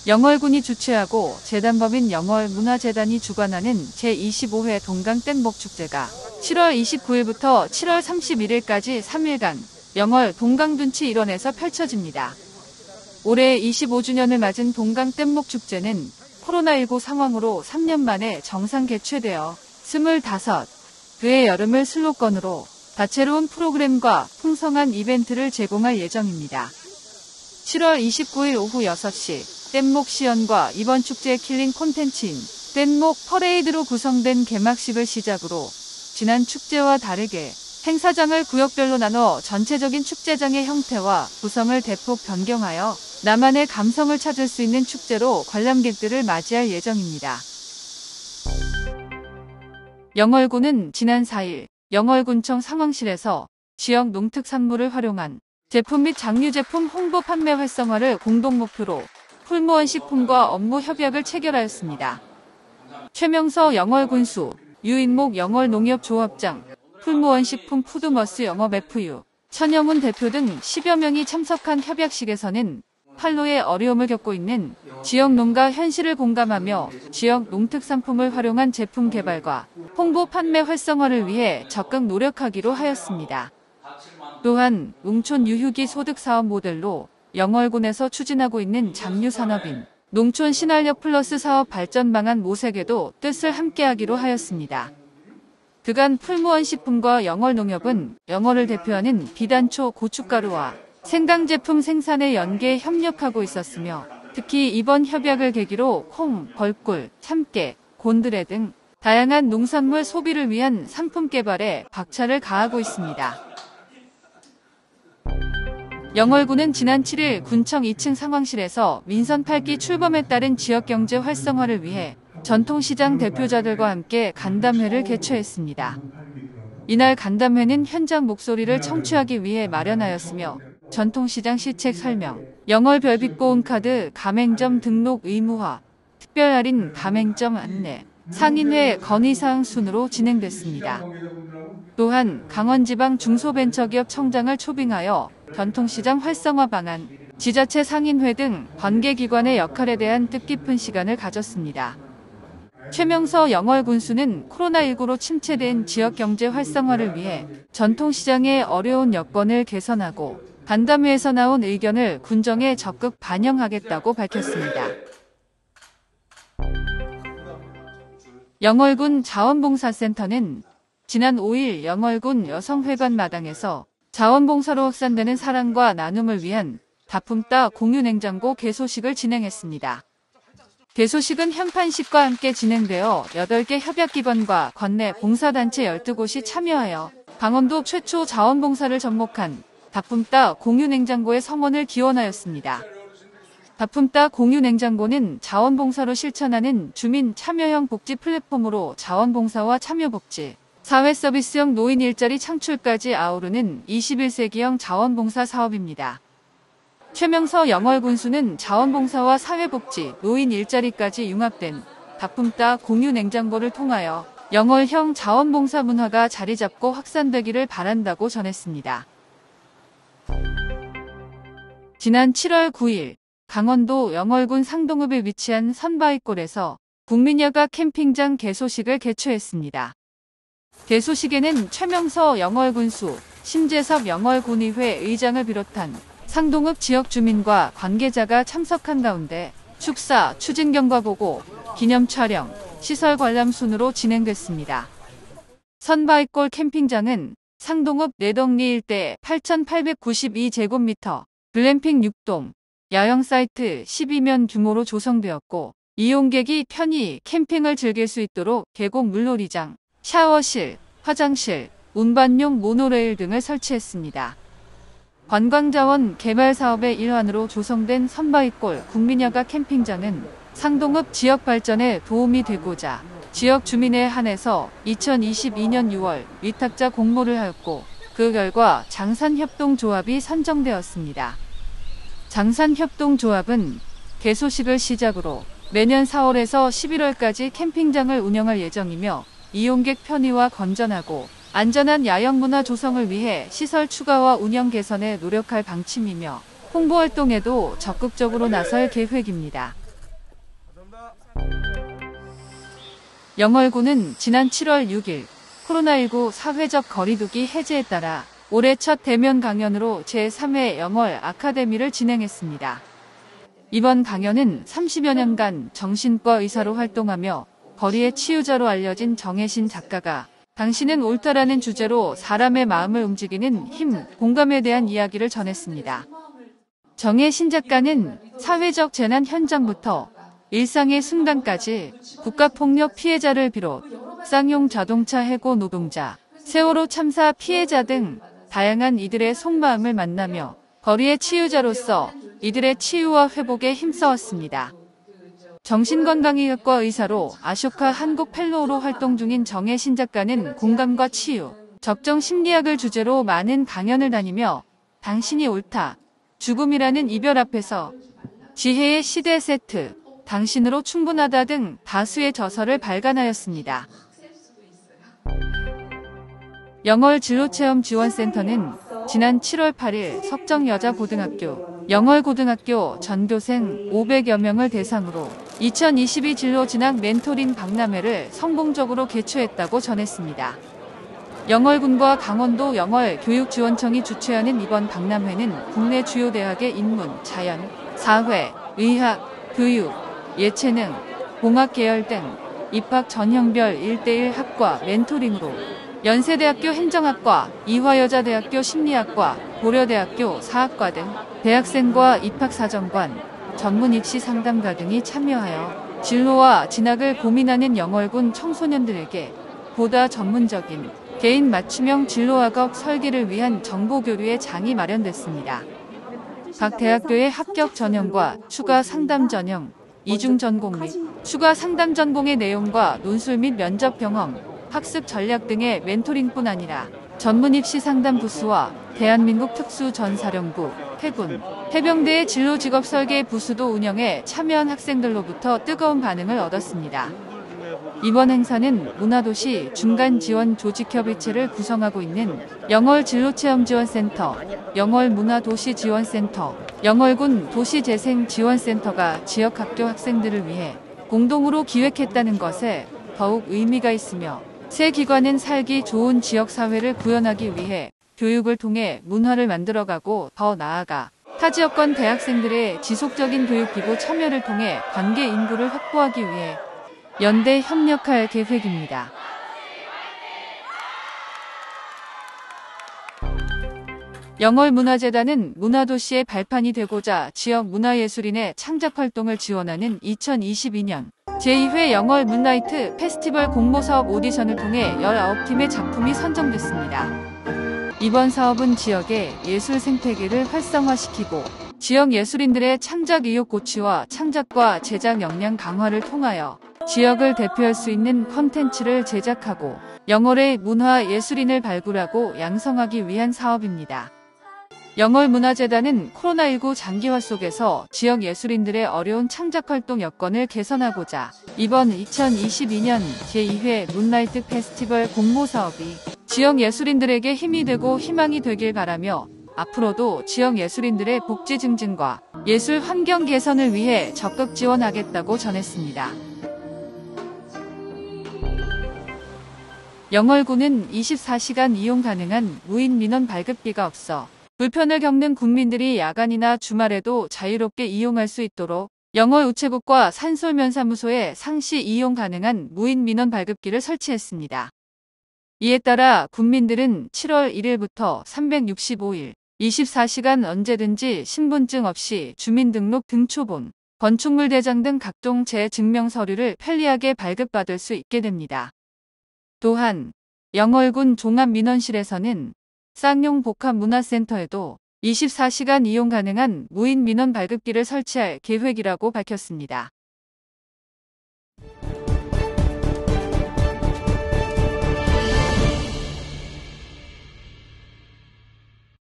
영월군이 주최하고 재단법인 영월문화재단이 주관하는 제25회 동강 뗏목축제가 7월 29일부터 7월 31일까지 3일간 영월 동강둔치 일원에서 펼쳐집니다. 올해 25주년을 맞은 동강 뗏목축제는 코로나19 상황으로 3년 만에 정상 개최되어 25회의 여름을 슬로건으로 다채로운 프로그램과 풍성한 이벤트를 제공할 예정입니다. 7월 29일 오후 6시 뗏목 시연과 이번 축제의 킬링 콘텐츠인 뗏목 퍼레이드로 구성된 개막식을 시작으로 지난 축제와 다르게 행사장을 구역별로 나눠 전체적인 축제장의 형태와 구성을 대폭 변경하여 나만의 감성을 찾을 수 있는 축제로 관람객들을 맞이할 예정입니다. 영월군은 지난 4일 영월군청 상황실에서 지역 농특산물을 활용한 제품 및 장류 제품 홍보 판매 활성화를 공동 목표로 풀무원 식품과 업무 협약을 체결하였습니다. 최명서 영월군수, 유인목 영월농협조합장, 풀무원 식품 푸드머스 영업 FU, 천영훈 대표 등 10여 명이 참석한 협약식에서는 판로의 어려움을 겪고 있는 지역 농가 현실을 공감하며 지역 농특산품을 활용한 제품 개발과 홍보 판매 활성화를 위해 적극 노력하기로 하였습니다. 또한 농촌 유휴기 소득 사업 모델로 영월군에서 추진하고 있는 장류산업인 농촌 신활력 플러스 사업 발전 방안 모색에도 뜻을 함께하기로 하였습니다. 그간 풀무원 식품과 영월농협은 영월을 대표하는 비단초 고춧가루와 생강 제품 생산에 연계 협력하고 있었으며 특히 이번 협약을 계기로 콩, 벌꿀, 참깨, 곤드레 등 다양한 농산물 소비를 위한 상품 개발에 박차를 가하고 있습니다. 영월군은 지난 7일 군청 2층 상황실에서 민선 8기 출범에 따른 지역경제 활성화를 위해 전통시장 대표자들과 함께 간담회를 개최했습니다. 이날 간담회는 현장 목소리를 청취하기 위해 마련하였으며 전통시장 시책 설명, 영월 별빛고운 카드 가맹점 등록 의무화, 특별 할인 가맹점 안내, 상인회 건의사항 순으로 진행됐습니다. 또한 강원지방 중소벤처기업 청장을 초빙하여 전통시장 활성화 방안, 지자체 상인회 등 관계기관의 역할에 대한 뜻깊은 시간을 가졌습니다. 최명서 영월군수는 코로나19로 침체된 지역경제 활성화를 위해 전통시장의 어려운 여건을 개선하고 간담회에서 나온 의견을 군정에 적극 반영하겠다고 밝혔습니다. 영월군 자원봉사센터는 지난 5일 영월군 여성회관 마당에서 자원봉사로 확산되는 사랑과 나눔을 위한 다품따 공유냉장고 개소식을 진행했습니다. 개소식은 현판식과 함께 진행되어 8개 협약기관과 관내 봉사단체 12곳이 참여하여 강원도 최초 자원봉사를 접목한 다품따 공유냉장고의 성원을 기원하였습니다. 다품따 공유냉장고는 자원봉사로 실천하는 주민 참여형 복지 플랫폼으로 자원봉사와 참여복지, 사회서비스형 노인 일자리 창출까지 아우르는 21세기형 자원봉사 사업입니다. 최명서 영월군수는 자원봉사와 사회복지, 노인 일자리까지 융합된 다품따 공유냉장고를 통하여 영월형 자원봉사 문화가 자리잡고 확산되기를 바란다고 전했습니다. 지난 7월 9일 강원도 영월군 상동읍에 위치한 선바위골에서 국민여가 캠핑장 개소식을 개최했습니다. 개소식에는 최명서 영월군수, 심재섭 영월군의회 의장을 비롯한 상동읍 지역 주민과 관계자가 참석한 가운데 축사, 추진 경과 보고, 기념 촬영, 시설 관람 순으로 진행됐습니다. 선바위골 캠핑장은 상동읍 내덕리 일대 8,892제곱미터, 글램핑 6동, 야영 사이트 12면 규모로 조성되었고 이용객이 편히 캠핑을 즐길 수 있도록 계곡 물놀이장, 샤워실, 화장실, 운반용 모노레일 등을 설치했습니다. 관광자원 개발 사업의 일환으로 조성된 선바위골 국민여가 캠핑장은 상동읍 지역 발전에 도움이 되고자 지역 주민에 한해서 2022년 6월 위탁자 공모를 하였고 그 결과 장산협동조합이 선정되었습니다. 장산협동조합은 개소식을 시작으로 매년 4월에서 11월까지 캠핑장을 운영할 예정이며 이용객 편의와 건전하고 안전한 야영문화 조성을 위해 시설 추가와 운영 개선에 노력할 방침이며 홍보활동에도 적극적으로 나설 계획입니다. 영월군은 지난 7월 6일 코로나19 사회적 거리두기 해제에 따라 올해 첫 대면 강연으로 제3회 영월 아카데미를 진행했습니다. 이번 강연은 30여 년간 정신과 의사로 활동하며 거리의 치유자로 알려진 정혜신 작가가 당신은 옳다라는 주제로 사람의 마음을 움직이는 힘, 공감에 대한 이야기를 전했습니다. 정혜신 작가는 사회적 재난 현장부터 일상의 순간까지 국가폭력 피해자를 비롯 쌍용 자동차 해고 노동자, 세월호 참사 피해자 등 다양한 이들의 속마음을 만나며 거리의 치유자로서 이들의 치유와 회복에 힘써왔습니다. 정신건강의학과 의사로 아쇼카 한국 펠로우로 활동 중인 정혜신 작가는 공감과 치유, 적정심리학을 주제로 많은 강연을 다니며 당신이 옳다, 죽음이라는 이별 앞에서 지혜의 시대 세트, 당신으로 충분하다 등 다수의 저서를 발간하였습니다. 영월 진로체험지원센터는 지난 7월 8일 석정여자고등학교, 영월고등학교 전교생 500여 명을 대상으로 2022 진로진학 멘토링 박람회를 성공적으로 개최했다고 전했습니다. 영월군과 강원도 영월교육지원청이 주최하는 이번 박람회는 국내 주요 대학의 인문, 자연, 사회, 의학, 교육, 예체능, 공학 계열 등 입학 전형별 1대1 학과 멘토링으로 연세대학교 행정학과, 이화여자대학교 심리학과, 고려대학교 사학과 등 대학생과 입학사정관, 전문 입시 상담가 등이 참여하여 진로와 진학을 고민하는 영월군 청소년들에게 보다 전문적인 개인 맞춤형 진로학업 설계를 위한 정보교류의 장이 마련됐습니다. 각 대학교의 합격 전형과 추가 상담 전형, 이중 전공 및 추가 상담 전공의 내용과 논술 및 면접 경험, 학습 전략 등의 멘토링뿐 아니라 전문 입시 상담 부스와 대한민국 특수전사령부, 해군, 해병대의 진로 직업 설계 부스도 운영해 참여한 학생들로부터 뜨거운 반응을 얻었습니다. 이번 행사는 문화도시 중간지원조직협의체를 구성하고 있는 영월진로체험지원센터, 영월문화도시지원센터, 영월군 도시재생지원센터가 지역학교 학생들을 위해 공동으로 기획했다는 것에 더욱 의미가 있으며 세 기관은 살기 좋은 지역사회를 구현하기 위해 교육을 통해 문화를 만들어가고 더 나아가 타지역권 대학생들의 지속적인 교육 기부 참여를 통해 관계 인구를 확보하기 위해 연대 협력할 계획입니다. 영월문화재단은 문화도시의 발판이 되고자 지역 문화예술인의 창작활동을 지원하는 2022년 제2회 영월 문라이트 페스티벌 공모사업 오디션을 통해 19팀의 작품이 선정됐습니다. 이번 사업은 지역의 예술 생태계를 활성화시키고 지역 예술인들의 창작 의욕 고취와 창작과 제작 역량 강화를 통하여 지역을 대표할 수 있는 콘텐츠를 제작하고 영월의 문화예술인을 발굴하고 양성하기 위한 사업입니다. 영월문화재단은 코로나19 장기화 속에서 지역 예술인들의 어려운 창작활동 여건을 개선하고자 이번 2022년 제2회 문라이트 페스티벌 공모사업이 지역 예술인들에게 힘이 되고 희망이 되길 바라며 앞으로도 지역 예술인들의 복지 증진과 예술 환경 개선을 위해 적극 지원하겠다고 전했습니다. 영월군은 24시간 이용 가능한 무인 민원 발급기가 없어 불편을 겪는 국민들이 야간이나 주말에도 자유롭게 이용할 수 있도록 영월 우체국과 산솔면사무소에 상시 이용 가능한 무인 민원 발급기를 설치했습니다. 이에 따라 국민들은 7월 1일부터 365일 24시간 언제든지 신분증 없이 주민등록 등초본, 건축물 대장 등 각종 재증명 서류를 편리하게 발급받을 수 있게 됩니다. 또한 영월군 종합민원실에서는 쌍용 복합문화센터에도 24시간 이용 가능한 무인 민원 발급기를 설치할 계획이라고 밝혔습니다.